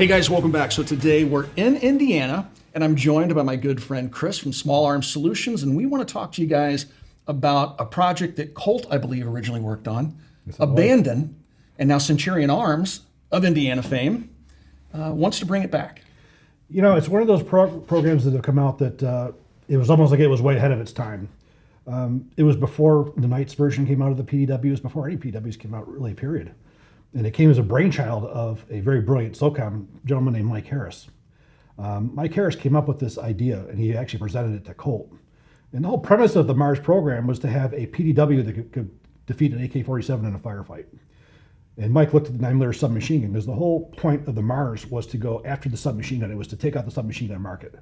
Hey guys, welcome back. So today we're in Indiana and I'm joined by my good friend Chris from Small Arms Solutions, and we want to talk to you guys about a project that Colt, I believe, originally worked on, abandoned, and now Centurion Arms of Indiana fame wants to bring it back. You know, it's one of those programs that have come out that it was almost like it was way ahead of its time. It was before the Knights version came out of the PDWs, before any PDWs came out, really, period. And it came as a brainchild of a very brilliant SOCOM gentleman named Mike Harris. Mike Harris came up with this idea, and he actually presented it to Colt. And the whole premise of the MARS program was to have a PDW that could defeat an AK-47 in a firefight. And Mike looked at the 9mm submachine gun, because the whole point of the MARS was to go after the submachine gun. It was to take out the submachine gun market,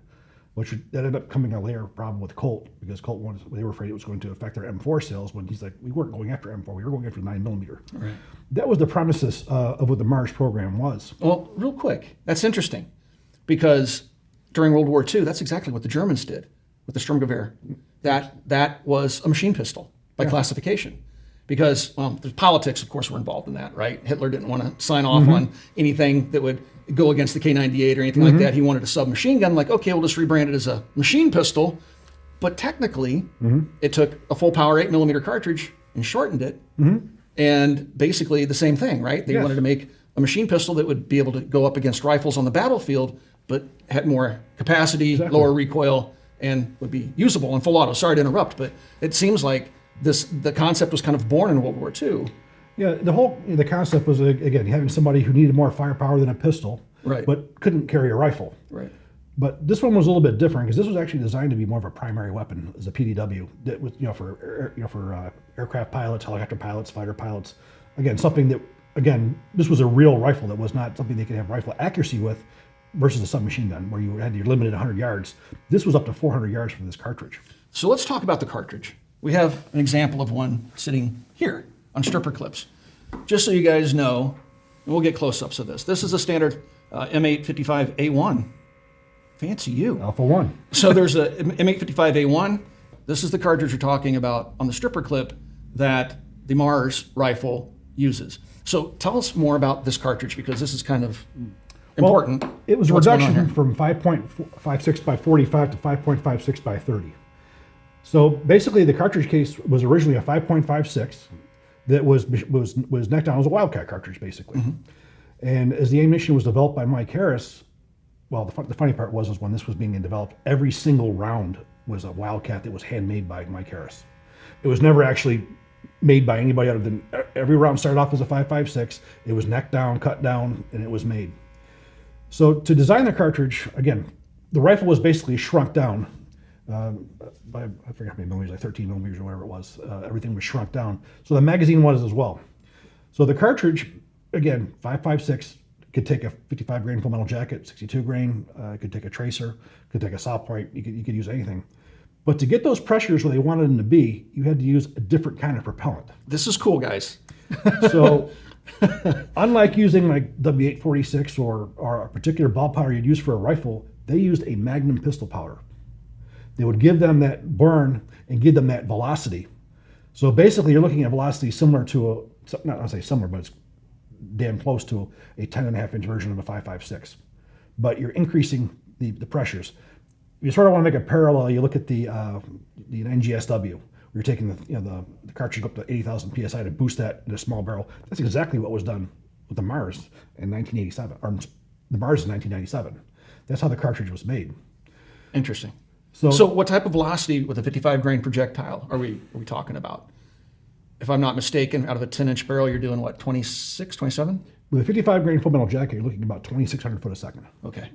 which ended up coming a later problem with Colt, because Colt they were afraid it was going to affect their M4 sales, when he's like, we weren't going after M4, we were going after 9mm. Right. That was the premises of what the MARS program was. Well, real quick, that's interesting, because during World War II, that's exactly what the Germans did with the Sturmgewehr. That was a machine pistol by classification. Because, well, there's politics, of course, were involved in that, right? Hitler didn't want to sign off on anything that would go against the K98 or anything like that. He wanted a submachine gun, like, okay, we'll just rebrand it as a machine pistol. But technically, it took a full power 8mm cartridge and shortened it. And basically the same thing, right? They wanted to make a machine pistol that would be able to go up against rifles on the battlefield, but had more capacity, lower recoil, and would be usable in full auto. Sorry to interrupt, but it seems like the concept was kind of born in World War II. Yeah, the concept was, again, having somebody who needed more firepower than a pistol, right, but couldn't carry a rifle. Right. But this one was a little bit different, because this was actually designed to be more of a primary weapon as a PDW. That was, for aircraft pilots, helicopter pilots, fighter pilots. Again, something that, this was a real rifle that was not something they could have rifle accuracy with, versus a submachine gun where you had your limited 100 yards. This was up to 400 yards for this cartridge. So let's talk about the cartridge. We have an example of one sitting here on stripper clips. Just so you guys know, and we'll get close-ups of this. This is a standard M855A1. Fancy you. Alpha 1. So there's a M855A1. This is the cartridge you're talking about on the stripper clip that the MARS rifle uses. So tell us more about this cartridge, because this is kind of important. Well, it was a reduction from 5.56 by 45 to 5.56 by 30. So basically, the cartridge case was originally a 5.56 that was necked down. It was a Wildcat cartridge, basically. And as the ammunition was developed by Mike Harris, well, the funny part was when this was being developed, every single round was a Wildcat that was handmade by Mike Harris. It was never actually made by anybody other than, every round started off as a 5.56. It was necked down, cut down, and it was made. So to design the cartridge, again, the rifle was basically shrunk down by, I forget how many millimeters, like 13 millimeters or whatever it was. Everything was shrunk down. So the magazine was as well. So the cartridge, again, 5.56, could take a 55 grain full metal jacket, 62 grain, could take a tracer, could take a saw point, you could use anything. But to get those pressures where they wanted them to be, you had to use a different kind of propellant. This is cool, guys. So unlike using like W846 or a particular ball powder you'd use for a rifle, they used a Magnum pistol powder. They would give them that burn and give them that velocity. So basically you're looking at velocity similar to not to say similar, but it's damn close to a 10.5-inch version of a 5.56. But you're increasing the pressures. You sort of want to make a parallel. You look at the NGSW, where you're taking the cartridge up to 80,000 psi to boost that in a small barrel. That's exactly what was done with the MARS in 1987, or the MARS in 1997. That's how the cartridge was made. Interesting. So what type of velocity with a 55 grain projectile are we talking about? If I'm not mistaken, out of a 10-inch barrel, you're doing what, 26, 27? With a 55 grain full metal jacket, you're looking at about 2,600 foot a second. Okay.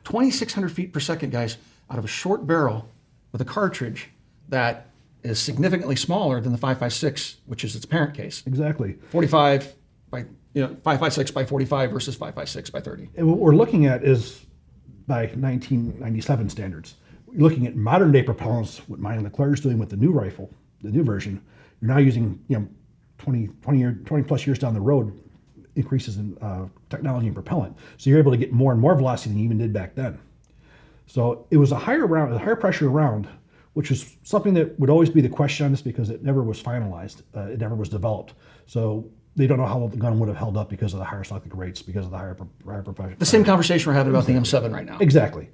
2,600 feet per second, guys, out of a short barrel with a cartridge that is significantly smaller than the 5.56, which is its parent case. Exactly. 45 by, 5.56 by 45 versus 5.56 by 30. And what we're looking at is by 1997 standards. You're looking at modern day propellants, what mine and Leclerc's doing with the new rifle, the new version. You're now using 20 plus years down the road, increases in technology and propellant. So you're able to get more and more velocity than you even did back then. So it was a higher pressure round, which is something that would always be the question on this, because it never was finalized. It never was developed. So they don't know how the gun would have held up because of the higher cyclic rates, because of the higher propulsion. The same conversation we're having about the M7 right now. Exactly.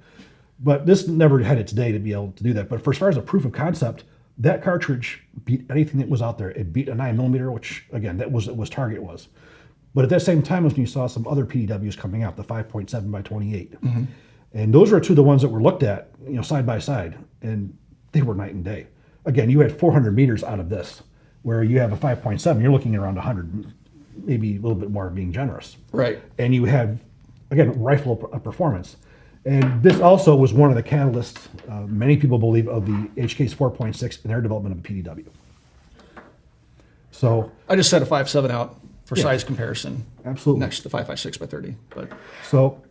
But this never had its day to be able to do that. But for as far as a proof of concept, that cartridge beat anything that was out there. It beat a 9mm, which again, that was target was. But at that same time, was when you saw some other PDWs coming out, the 5.7 by 28, and those were two of the ones that were looked at, side by side, and they were night and day. Again, you had 400 meters out of this, where you have a 5.7, you're looking at around 100, maybe a little bit more being generous. Right. And you had, again, rifle performance. And this also was one of the catalysts, many people believe, of the HK's 4.6 in their development of a PDW. So I just set a 5.7 out for size comparison. Absolutely. Next to the 5.56 by 30. But So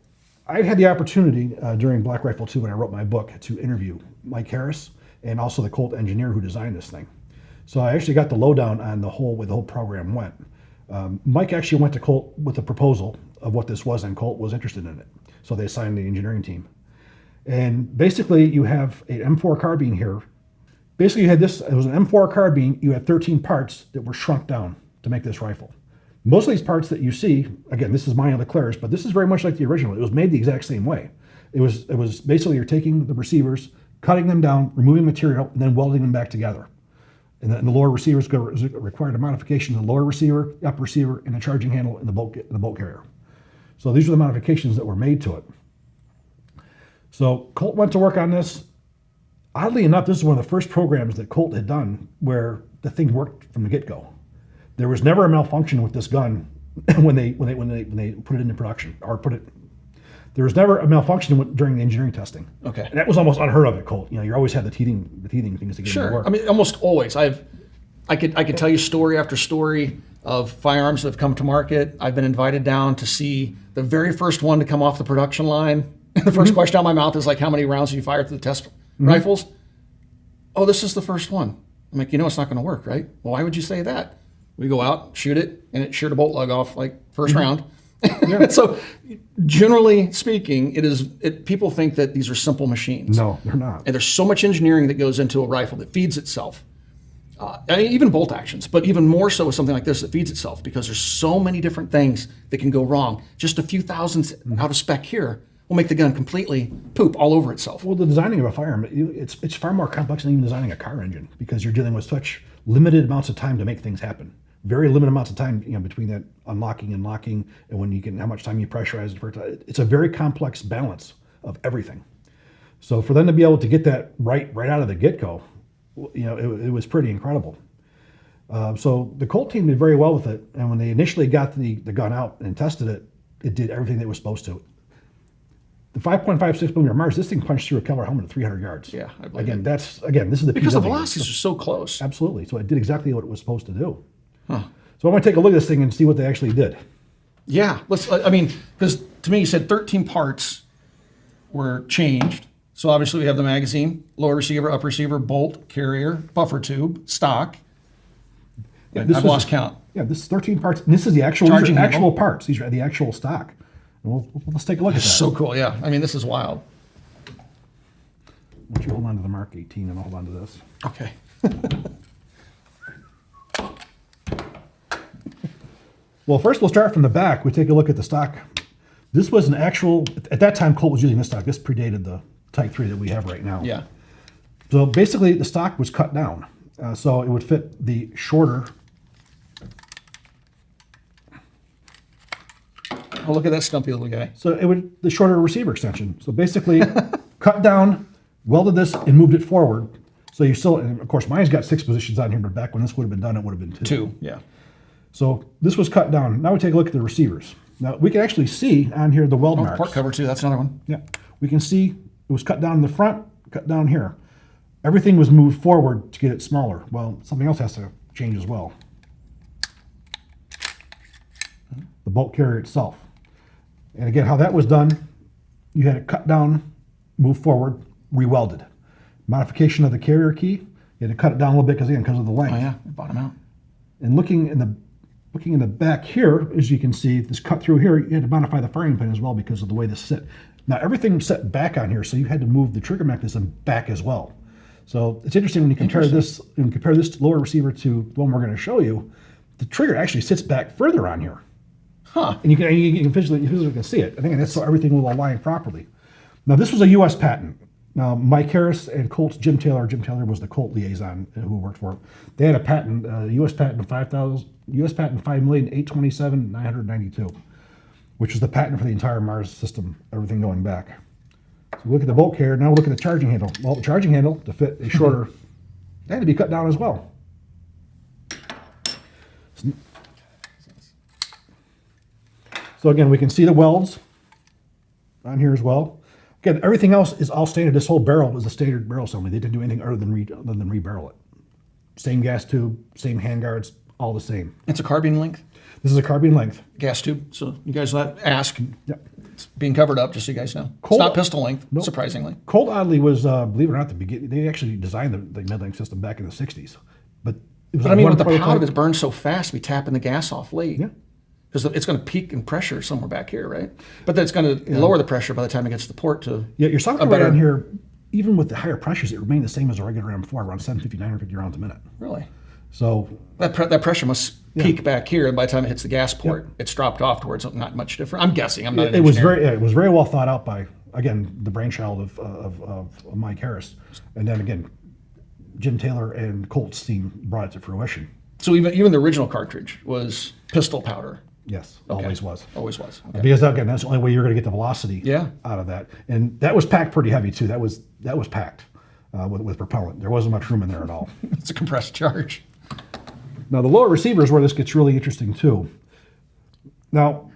I had the opportunity during Black Rifle 2 when I wrote my book to interview Mike Harris and also the Colt engineer who designed this thing. So I actually got the lowdown on the whole way the whole program went. Mike actually went to Colt with a proposal of what this was, and Colt was interested in it. So they assigned the engineering team. And basically you have an M4 carbine here. Basically you had this, it was an M4 carbine, you had 13 parts that were shrunk down to make this rifle. Most of these parts that you see, again, this is mine and Leclerc's, but this is very much like the original. It was made the exact same way. It was basically you're taking the receivers, cutting them down, removing material, and then welding them back together. And the lower receivers required a modification to the lower receiver, the upper receiver, and the charging handle and the bolt carrier. So these are the modifications that were made to it. So Colt went to work on this. Oddly enough, this is one of the first programs that Colt had done where the thing worked from the get-go. There was never a malfunction with this gun when they put it into production or there was never a malfunction during the engineering testing. Okay. And that was almost unheard of at Colt. You always had the teething things to get it to work. I mean, almost always. I could tell you story after story of firearms that have come to market. I've been invited down to see the very first one to come off the production line. The first question out of my mouth is like, how many rounds have you fired through the test rifles? Oh, this is the first one. I'm like, it's not going to work, right? Well, why would you say that? We go out, shoot it, and it sheared a bolt lug off like first round. Yeah. So generally speaking, people think that these are simple machines. No, they're not. And there's so much engineering that goes into a rifle that feeds itself. Even bolt actions, but even more so with something like this that feeds itself, because there's so many different things that can go wrong. Just a few thousandths out of spec here will make the gun completely poop all over itself. Well, the designing of a firearm, it's far more complex than even designing a car engine, because you're dealing with such limited amounts of time to make things happen. Very limited amounts of time, between that unlocking and locking, and when you can, how much time you pressurize it. It's a very complex balance of everything. So for them to be able to get that right out of the get-go, it was pretty incredible. So the Colt team did very well with it, and when they initially got the gun out and tested it, it did everything that it was supposed to. The 5.56mm MARS, this thing punched through a Keller helmet at 300 yards. Yeah, I believe Again, this is the because the PW. velocities are so close. Absolutely. So it did exactly what it was supposed to do. Huh. So I'm going to take a look at this thing and see what they actually did. Yeah, because to me you said 13 parts were changed. So obviously we have the magazine, lower receiver, upper receiver, bolt, carrier, buffer tube, stock. Yeah, I've lost count. Yeah, this is 13 parts. And this is the actual parts. These are the actual stock. And let's take a look at that. So cool, yeah. This is wild. Why don't you hold on to the Mark 18 and I'll hold on to this. Okay. Well, first we'll start from the back. We take a look at the stock. This was an actual, at that time Colt was using this stock. This predated the Type 3 that we have right now. Yeah. So basically the stock was cut down. So it would fit the shorter. Oh, look at that stumpy little guy. So the shorter receiver extension. So basically cut down, welded this and moved it forward. So you still, and of course mine's got 6 positions on here, but back when this would have been done, it would have been 2. 2, yeah. So this was cut down. Now we take a look at the receivers. Now we can actually see on here the weld marks. Port cover too, that's another one. Yeah, we can see it was cut down in the front, cut down here. Everything was moved forward to get it smaller. Well, something else has to change as well. The bolt carrier itself. And again, how that was done, you had it cut down, move forward, re-welded. Modification of the carrier key, you had to cut it down a little bit because of the length. Oh yeah, bottom out. And looking in the back here, as you can see, this cut through here, you had to modify the firing pin as well because of the way this sit. Now everything's set back on here, so you had to move the trigger mechanism back as well. So it's interesting when you compare this lower receiver to the one we're going to show you. the trigger actually sits back further on here. Huh. And you can physically can see it. I think that's so everything will align properly. Now, this was a U.S. patent. Now, Mike Harris and Colt's Jim Taylor was the Colt liaison who worked for it. They had a patent, U.S. patent of U.S. patent 5,827,992, which is the patent for the entire Mars system, everything going back. So look at the bolt carrier. Now look at the charging handle. Well, the charging handle to fit a shorter, that had to be cut down as well. So again, we can see the welds on here as well. Again, everything else is all standard. This whole barrel was a standard barrel assembly. They didn't do anything other than rebarrel it. Same gas tube, same handguards, all the same. It's a carbine length, This is a carbine length. gas tube. So you guys ask. Yep. It's being covered up, just so you guys know. Colt- it's not pistol length, Nope. surprisingly. Colt oddly was, believe it or not, they actually designed the mid-length system back in the 60s. But it was But I mean, with the prototype. powder, it burns so fast, we tapping the gas off late. Yeah. Because it's going to peak in pressure somewhere back here, right? But then it's going to lower the pressure by the time it gets to the port to Yeah, your software better- on here, even with the higher pressures, it remained the same as a regular M4, around 750, 950 rounds a minute. Really? So That pressure must peak back here, and by the time it hits the gas port, it's dropped off towards not much different. I'm guessing. I'm not an it was engineer. it was very well thought out by, again, the brainchild of Mike Harris, and then again, Jim Taylor and Colt's team brought it to fruition. So even the original cartridge was pistol powder. Yes, Okay. always was. Always was. Okay. Because again, that's the only way you're going to get the velocity Yeah. out of that, and that was packed pretty heavy too. That was packed with propellant. There wasn't much room in there at all. It's a compressed charge. Now the lower receiver is where this gets really interesting too. Now,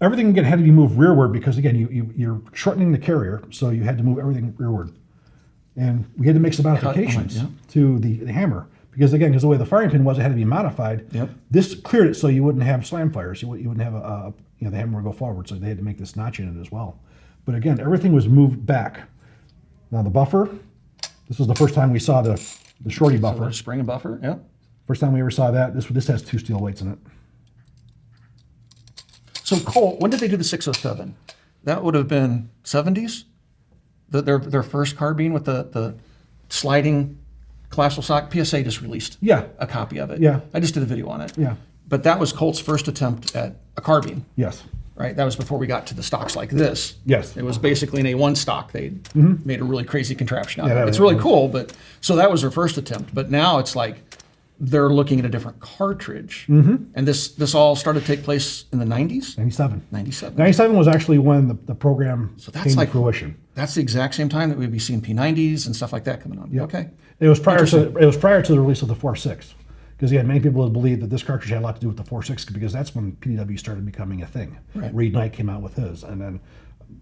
everything again had to be moved rearward because again, you're shortening the carrier, so you had to move everything rearward, and we had to make some modifications yeah. to the hammer because again, because the way the firing pin was, it had to be modified. Yep. This cleared it so you wouldn't have slam fires. You wouldn't have the hammer would go forward, so they had to make this notch in it as well. But again, everything was moved back. Now the buffer. This was the first time we saw the shorty buffer. So spring and buffer. Yeah. First time we ever saw that. This has 2 steel weights in it. So Colt, when did they do the 607? That would have been 70s. Their first carbine with the sliding collapsible stock. PSA just released Yeah. a copy of it. Yeah. I just did a video on it. Yeah. But that was Colt's first attempt at a carbine, Yes. right? That was before we got to the stocks like this. Yes. It was basically an A1 stock. They made a really crazy contraption out Yeah, of it. that It's was- really cool, but so that was their first attempt. But now it's like they're looking at a different cartridge. And this all started to take place in the 90s? 97. 97. 97 was actually when the program that's came like- to fruition. That's the exact same time that we'd be seeing P90s and stuff like that coming on. Okay. It was prior to the release of the 4.6. Because many people had believed that this cartridge had a lot to do with the 4.6 because that's when PDW started becoming a thing. Right. Reed Knight came out with his, and then,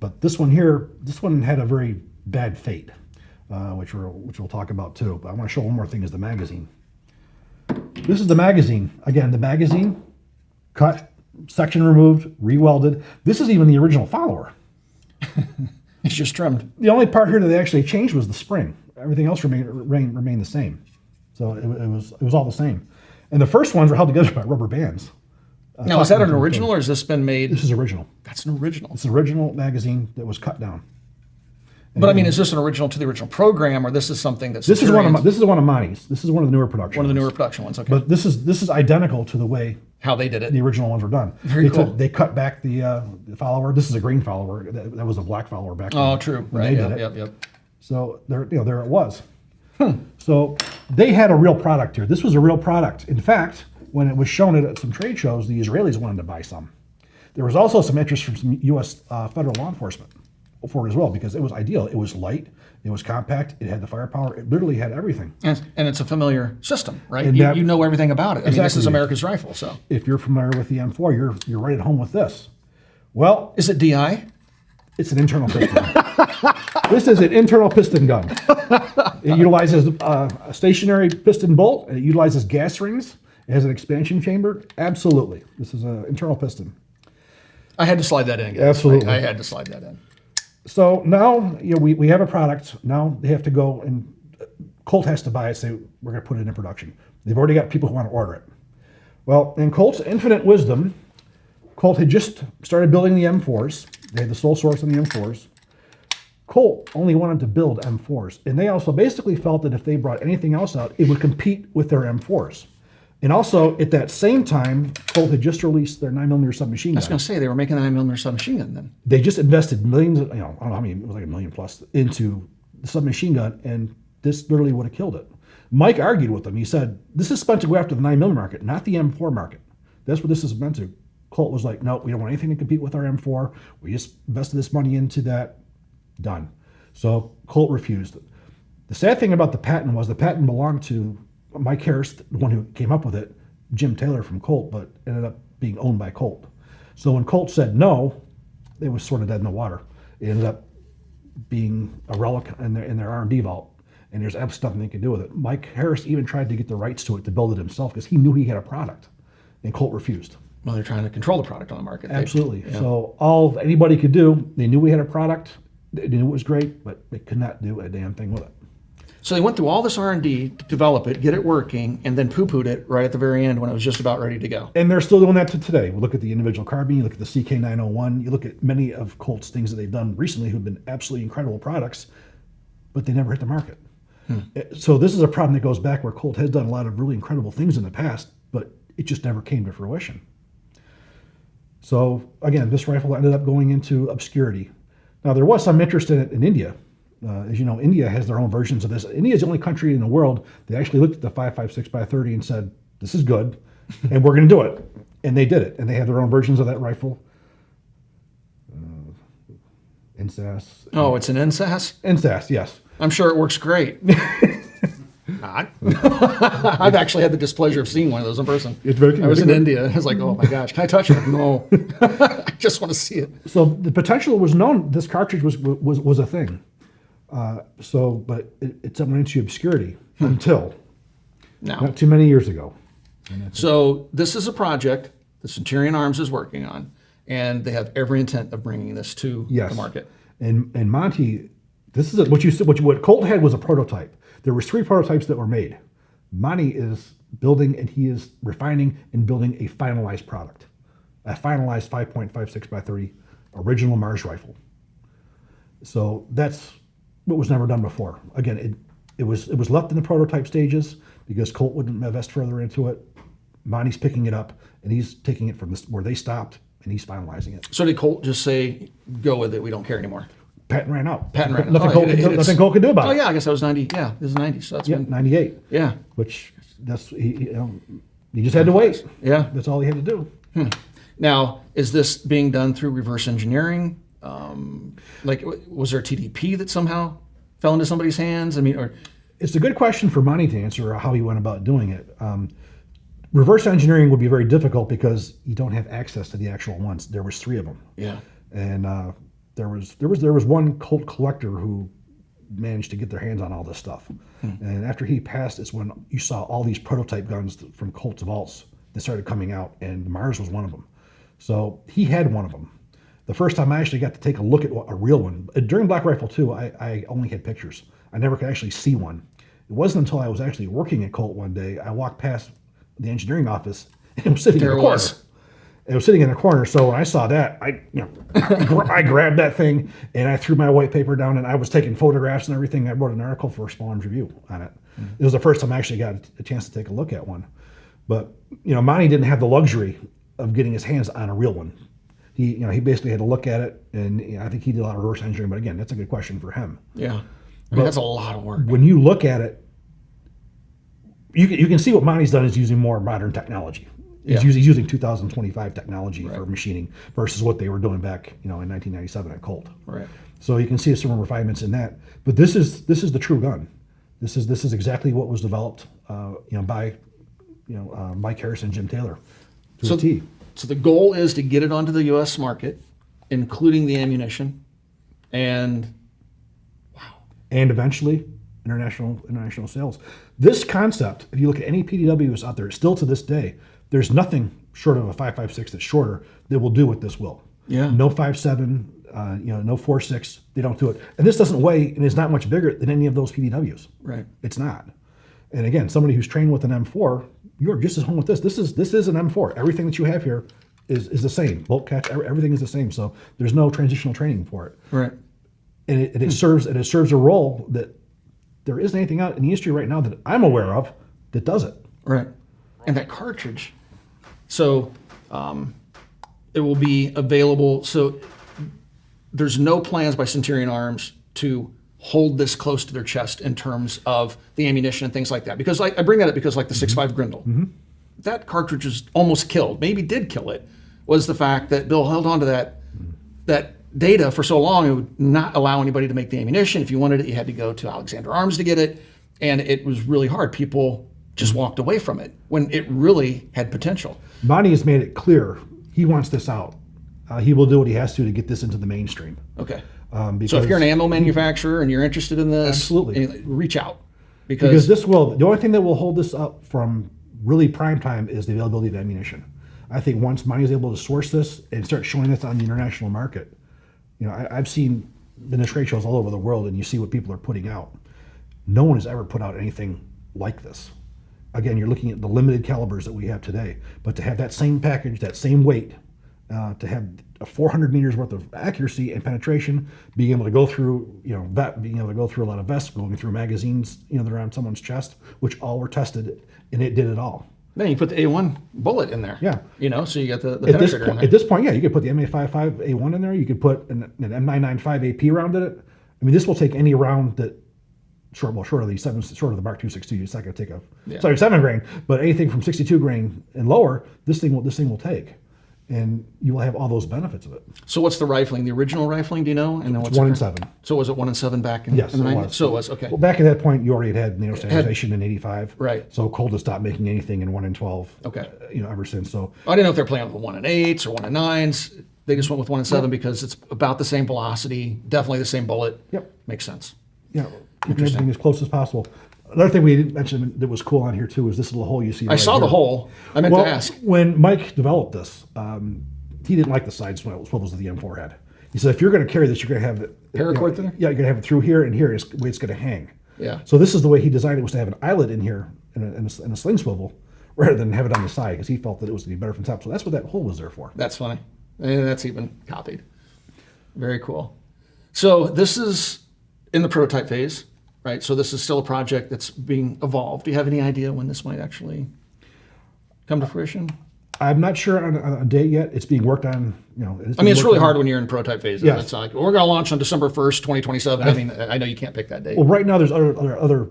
but this one here, this one had a very bad fate, which we'll talk about too. But I want to show one more thing: is the magazine. This is the magazine. Again, the magazine cut, section removed, rewelded. This is even the original follower. It's just trimmed. The only part here that they actually changed was the spring. Everything else remained the same. So it was all the same. And the first ones were held together by rubber bands. Now, is that an original or has this been made? This is original. That's an original. It's an original magazine that was cut down. But I mean, is this an original to the original program, or this is something that's This is one of Monty's. This is one of the newer production. one of the newer ones. production ones? Okay. But this is identical to the way How they did it. the original ones were done. Very cool. They cut back the follower. This is a green follower. That was a black follower back then. Oh, true. when Right. they Yep, did it. yep, yep. So there it was. So they had a real product here. This was a real product. In fact, when it was shown at some trade shows, the Israelis wanted to buy some. There was also some interest from some U.S. Federal law enforcement for it as well because it was ideal. It was light. It was compact. It had the firepower. It literally had everything. And it's a familiar system, right? And You know everything about it. I mean, this is Exactly. America's rifle. So, If you're familiar with the M4, you're right at home with this. Well, is it DI? it's an internal piston. This is an internal piston gun. It utilizes a stationary piston bolt. And it utilizes gas rings. It has an expansion chamber. Absolutely. This is an internal piston. I had to slide that in. Guys. Absolutely. I had to slide that in. So now we have a product. Now they have to go and Colt has to buy it, say, we're going to put it in production. They've already got people who want to order it. Well, in Colt's infinite wisdom, Colt had just started building the M4s. They had the sole source on the M4s. Colt only wanted to build M4s. And they also basically felt that if they brought anything else out, it would compete with their M4s. And also, at that same time, Colt had just released their 9mm submachine I was gun. going to say they were making a 9mm submachine gun then. They just invested millions, I don't know how many, it was like $1 million plus, into the submachine gun, and this literally would have killed it. Mike argued with them. He said, this is meant to go after the 9mm market, not the M4 market. That's what this is meant to. Colt was like, no, we don't want anything to compete with our M4. We just invested this money into that. Done. So Colt refused. The sad thing about the patent was the patent belonged to Mike Harris, the one who came up with it, Jim Taylor from Colt, but ended up being owned by Colt. So when Colt said no, it was sort of dead in the water. It ended up being a relic in their R&D vault, and there's absolutely nothing they could do with it. Mike Harris even tried to get the rights to it to build it himself because he knew he had a product, and Colt refused. Well, they're trying to control the product on the market. Absolutely. Yeah. So all anybody could do, they knew we had a product, they knew it was great, but they could not do a damn thing with it. So they went through all this R&D to develop it, get it working, and then poo-pooed it right at the very end when it was just about ready to go. And they're still doing that to today. We look at the individual carbine, you look at the CK901, you look at many of Colt's things that they've done recently who've been absolutely incredible products, but they never hit the market. So this is a problem that goes back where Colt has done a lot of really incredible things in the past, but it just never came to fruition. So again, this rifle ended up going into obscurity. Now there was some interest in it in India. As you know, India has their own versions of this. India is the only country in the world that actually looked at the 5.56x30 and said, this is good, and we're going to do it. And they did it. And they have their own versions of that rifle. NSAS. Oh, it's an NSAS? NSAS, yes. I'm sure it works great. Not. I've actually had the displeasure of seeing one of those in person. It's very I was in India. I was like, oh my gosh, can I touch it? No. I just want to see it. So the potential was known. This cartridge was a thing. But it went into obscurity until Now, not too many years ago. so this is a project the Centurion Arms is working on, and they have every intent of bringing this to Yes. the market. And Monty, this is what Colt had was a prototype. There was 3 prototypes that were made. Monty is building and he is refining and building a finalized product, a finalized 5.56x30 original Mars rifle. So that's what was never done before. Again, it was left in the prototype stages because Colt wouldn't invest further into it. Monty's picking it up and he's taking it from where they stopped and he's finalizing it. So did Colt just say, go with it, we don't care anymore? Patent ran out. Patent ran out. Nothing, Oh, Colt, it's- nothing Colt could do about Oh it. yeah, I guess that was 90. Yeah, this is 90. So that's Yeah, been, 98. yeah, Which he just had to wait. yeah. That's all he had to do. Now, is this being done through reverse engineering? Was there a TDP that somehow fell into somebody's hands? I mean, or It's a good question for Monty to answer how he went about doing it. Reverse engineering would be very difficult because you don't have access to the actual ones. There was 3 of them, yeah, and there was one Colt collector who managed to get their hands on all this stuff. And after he passed, is when you saw all these prototype guns from Colt's vaults that started coming out, and the Mars was one of them. So he had one of them. The first time I actually got to take a look at a real one, during Black Rifle 2, I only had pictures. I never could actually see one. It wasn't until I was actually working at Colt one day, I walked past the engineering office, and it was sitting There in it a corner. was. It was sitting in a corner. So when I saw that, I grabbed that thing and I threw my white paper down and I was taking photographs and everything. I wrote an article for Small Arms Review on it. It was the first time I actually got a chance to take a look at one. But Monty didn't have the luxury of getting his hands on a real one. He basically had to look at it, and I think he did a lot of reverse engineering. But again, that's a good question for him. yeah. I mean, that's a lot of work. When you look at it, you can see what Monty's done is using more modern technology. Yeah. He's using 2025 technology for machining versus what they were doing back, in 1997 at Colt. Right. So you can see some refinements in that. But this is the true gun. This is exactly what was developed, by, Mike Harris and Jim Taylor to a T. So the goal is to get it onto the U.S. market, including the ammunition, and And eventually international sales. This concept, if you look at any PDWs out there, still to this day, there's nothing short of a 5.56 that's shorter that will do what this will. Yeah. No 5.7, no 4.6. They don't do it. And this doesn't weigh and is not much bigger than any of those PDWs. right. It's not. And again, somebody who's trained with an M4, you're just as home with this. This is an M4. Everything that you have here is the same. Bolt catch, everything is the same. So there's no transitional training for it. Right. And it serves a role that there isn't anything out in the industry right now that I'm aware of that does it. Right. and that cartridge. So it will be available. So there's no plans by Centurion Arms to hold this close to their chest in terms of the ammunition and things like that. Because I bring that up because like the 6.5 Grindel, that cartridge was almost killed, maybe did kill it, was the fact that Bill held on to that data for so long, it would not allow anybody to make the ammunition. If you wanted it, you had to go to Alexander Arms to get it. And it was really hard. People just walked away from it when it really had potential. Monty has made it clear he wants this out. He will do what he has to get this into the mainstream. Okay. Because So if you're an ammo manufacturer and you're interested in this, Absolutely. reach out. Because the only thing that will hold this up from really prime time is the availability of ammunition. I think once Monty is able to source this and start showing this on the international market, I've seen in the trade shows all over the world, and you see what people are putting out. No one has ever put out anything like this. Again, you're looking at the limited calibers that we have today, but to have that same package, that same weight, to have 400 meters worth of accuracy and penetration, being able to go through, being able to go through a lot of vests, going through magazines, that are on someone's chest, which all were tested, and it did it all. Then you put the A1 bullet in there. Yeah. So you got the At penetrator in there. this point, yeah, you could put the MA55A1 in there. You could put an M995 AP round in it. I mean, this will take any round that short of the Mark 262. It's not going to take 7 grain, but anything from 62 grain and lower, this thing will take, and you will have all those benefits of it. So what's the rifling? The original rifling? Do you know? And then what's 1 and 7. So was it 1 and 7 back in Yes, in the it 90s? was. So it was okay. Well, back at that point, you already had NATO standardization in '85. Right. So Colt has stopped making anything in 1 and 12. Okay. Ever since. So I didn't know if they're playing with 1 and 8s or 1 and 9s. They just went with 1 and 7 because it's about the same velocity, definitely the same bullet. Yep. Makes sense. Keeping everything as close as possible. Another thing we didn't mention that was cool on here too is this little hole you see. I saw the hole. I meant to ask. When Mike developed this, he didn't like the side swivels that the M4 had. He said, if you're going to carry this, you're going to have it. Paracord through there? Yeah, you're going to have it through here and here is the way it's going to hang. Yeah. So this is the way he designed it, was to have an eyelet in here and a sling swivel rather than have it on the side, because he felt that it was going to be better from top. So that's what that hole was there for. That's funny. And that's even copied. Very cool. So this is in the prototype phase, right? So this is still a project that's being evolved. Do you have any idea when this might actually come to fruition? I'm not sure on a date yet. It's being worked on. It's really hard when you're in prototype phase. Yes. It's like, we're going to launch on December 1st, 2027. I mean, I know you can't pick that date. Well, right now there's other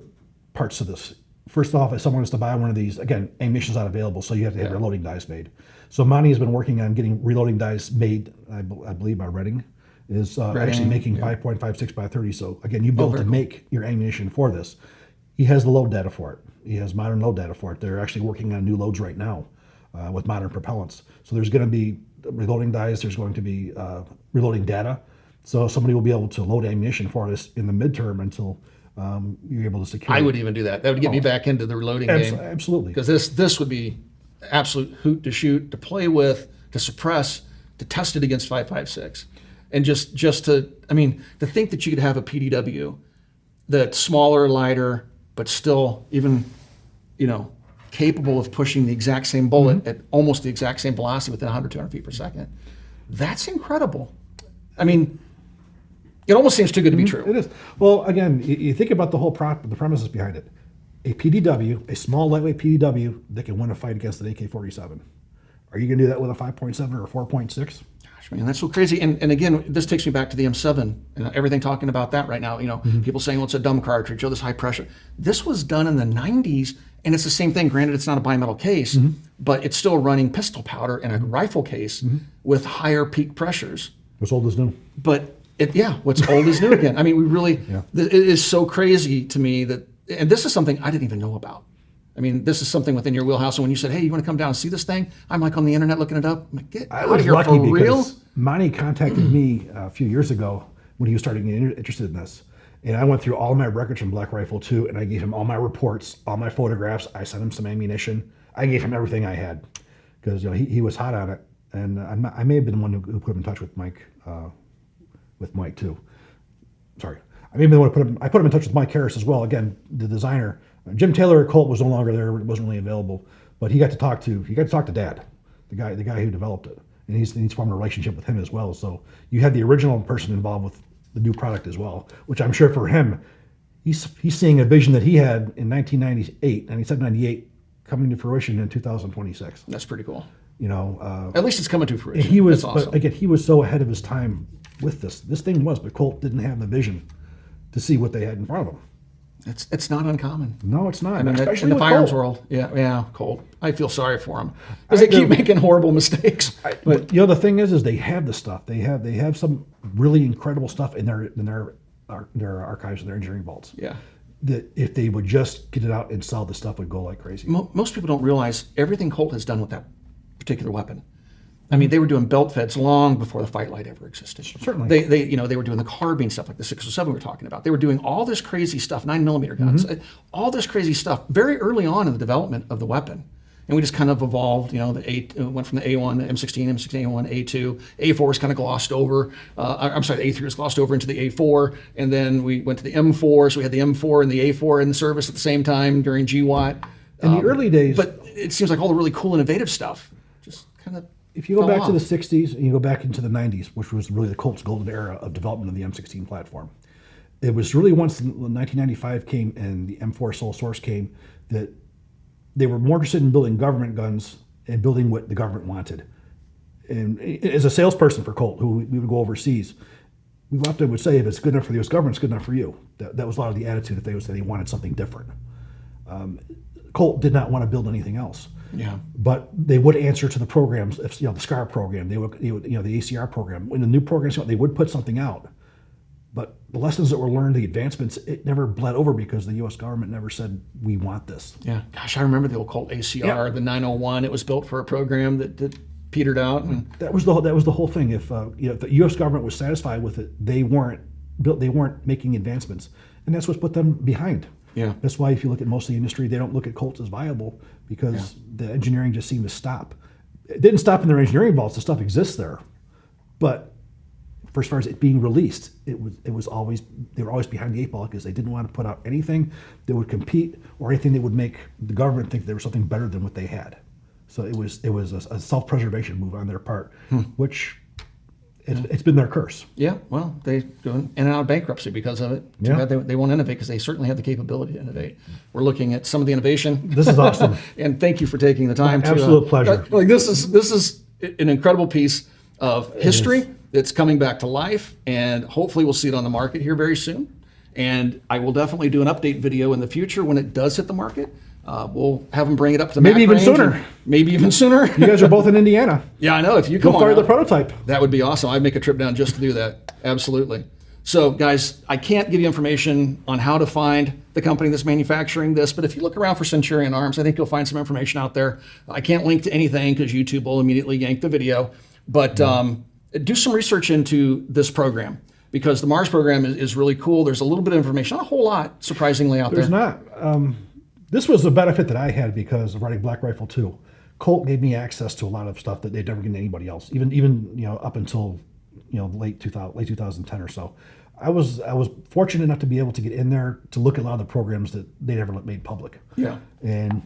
parts to this. First off, if someone is to buy one of these, again, ammunition's not available, so you have to have reloading dies made. So Monty has been working on getting reloading dies made, I believe by Reading, is actually making 5.56 by 30. So again, you'll be able to make your ammunition for this. He has the load data for it. He has modern load data for it. They're actually working on new loads right now with modern propellants. So there's going to be reloading dies. There's going to be reloading data. So somebody will be able to load ammunition for this in the midterm until you're able to secure. I would even do that. That would get me back into the reloading game. Absolutely. Because this would be absolute hoot to shoot, to play with, to suppress, to test it against 5.56. And just to think that you could have a PDW that's smaller, lighter, but still even, capable of pushing the exact same bullet at almost the exact same velocity within 100, 200 feet per second. That's incredible. It almost seems too good to be true. It is. Well, again, you think about the premises behind it. A PDW, a small lightweight PDW that can win a fight against an AK-47. Are you going to do that with a 5.7 or 4.6? Gosh, man, that's so crazy. And again, this takes me back to the M7 and everything talking about that right now. People saying, well, it's a dumb cartridge, this high pressure. This was done in the 90s, and it's the same thing. Granted, it's not a bimetal case, but it's still running pistol powder in a rifle case with higher peak pressures. What's old is new. But what's old is new again. It is so crazy to me that, and this is something I didn't even know about. This is something within your wheelhouse. And when you said, hey, you want to come down and see this thing? I'm like on the internet looking it up. I'm like, get out of here, for real? Monty contacted me a few years ago when he was starting to get interested in this. And I went through all my records from Black Rifle 2, and I gave him all my reports, all my photographs. I sent him some ammunition. I gave him everything I had because he was hot on it. And I may have been the one who put him in touch with Mike too. Sorry. I may have been the one who put him in touch with Mike Harris as well. Again, the designer. Jim Taylor at Colt was no longer there; it wasn't really available. But he got to talk to Dad, the guy who developed it, and he's formed a relationship with him as well. So you had the original person involved with the new product as well, which I'm sure for him, he's seeing a vision that he had in 1997, 98 coming to fruition in 2026. That's pretty cool. You know, At least it's coming to fruition. he was, That's awesome. but again, he was so ahead of his time with this. This thing was, but Colt didn't have the vision to see what they had in front of them. It's not uncommon. No, it's not. I mean, Especially in the with firearms Colt. world. Yeah, Colt. I feel sorry for them because they keep making horrible mistakes. But you know, the thing is they have the stuff. They have some really incredible stuff in their archives and their engineering vaults. Yeah. That if they would just get it out and sell, the stuff would go like crazy. Most people don't realize everything Colt has done with that particular weapon. I mean, they were doing belt feds long before the fight light ever existed. Certainly. They were doing the carbine stuff like the 607 we were talking about. They were doing all this crazy stuff, 9mm guns, all this crazy stuff very early on in the development of the weapon. And we just kind of evolved, went from the A1, the M16, A1, A2. A4 was kind of glossed over. I'm sorry, the A3 was glossed over into the A4. And then we went to the M4. So we had the M4 and the A4 in the service at the same time during GWAT. In the early days. But it seems like all the really cool, innovative stuff just kind of If you go back off. to the 60s and you go back into the 90s, which was really the Colt's golden era of development of the M16 platform, it was really once 1995 came and the M4 sole source came that they were more interested in building government guns and building what the government wanted. And as a salesperson for Colt, who we would go overseas, we often would say, if it's good enough for the U.S. government, it's good enough for you. That was a lot of the attitude that they would say they wanted something different. Colt did not want to build anything else. Yeah. But they would answer to the programs, if, the SCAR program, they would, the ACR program. When the new programs came out, they would put something out. But the lessons that were learned, the advancements, it never bled over because the U.S. government never said, we want this. Yeah. Gosh, I remember the old Colt ACR, the 901. It was built for a program that petered out. And That was the whole thing. If if the U.S. government was satisfied with it, they weren't making advancements, and that's what's put them behind. Yeah. That's why if you look at most of the industry, they don't look at Colts as viable because the engineering just seemed to stop. It didn't stop in their engineering vaults. The stuff exists there, but for as far as it being released, it was always, they were always behind the eight ball because they didn't want to put out anything that would compete or anything that would make the government think there was something better than what they had. So it was a self-preservation move on their part, which it's been their curse. yeah, well, they go in and out of bankruptcy because of it. Too Yeah. bad they won't innovate because they certainly have the capability to innovate. We're looking at some of the innovation. This is awesome. And thank you for taking the time. My absolute pleasure. This is an incredible piece of history that's coming back to life, and hopefully we'll see it on the market here very soon. And I will definitely do an update video in the future when it does hit the market. We'll have them bring it up to Maybe even range sooner. and maybe even sooner. You guys are both in Indiana. Yeah, I know. If you Go come on fire the out, prototype. that would be awesome. I'd make a trip down just to do that. Absolutely. So, guys, I can't give you information on how to find the company that's manufacturing this, but if you look around for Centurion Arms, I think you'll find some information out there. I can't link to anything because YouTube will immediately yank the video, but do some research into this program because the Mars program is really cool. There's a little bit of information, not a whole lot, surprisingly, out There's there. not. This was a benefit that I had because of writing Black Rifle 2. Colt gave me access to a lot of stuff that they'd never given anybody else, even up until late 2010 or so. I was fortunate enough to be able to get in there to look at a lot of the programs that they never made public. Yeah. And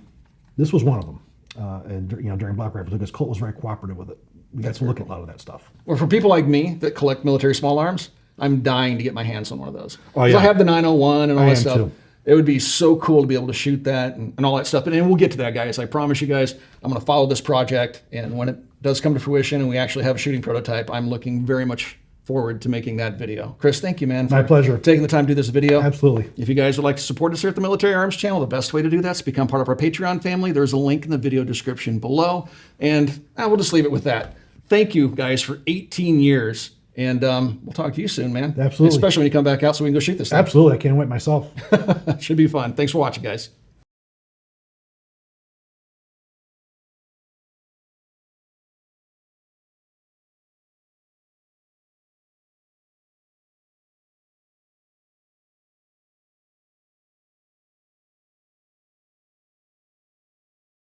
this was one of them. And during Black Rifle 2, because Colt was very cooperative with it. We got to look at a lot of that stuff. Well, for people like me that collect military small arms, I'm dying to get my hands on one of those. Oh, yeah. I have the 901 and all I that am stuff. too. It would be so cool to be able to shoot that and all that stuff. And we'll get to that, guys. I promise you guys, I'm going to follow this project. And when it does come to fruition and we actually have a shooting prototype, I'm looking very much forward to making that video. Chris, thank you, man. My pleasure. Taking the time to do this video. Absolutely. If you guys would like to support us here at the Military Arms channel, the best way to do that is to become part of our Patreon family. There's a link in the video description below. And we'll just leave it with that. Thank you, guys, for 18 years. And we'll talk to you soon, man. Absolutely. Especially when you come back out so we can go shoot this thing. Absolutely. I can't wait myself. Should be fun. Thanks for watching, guys.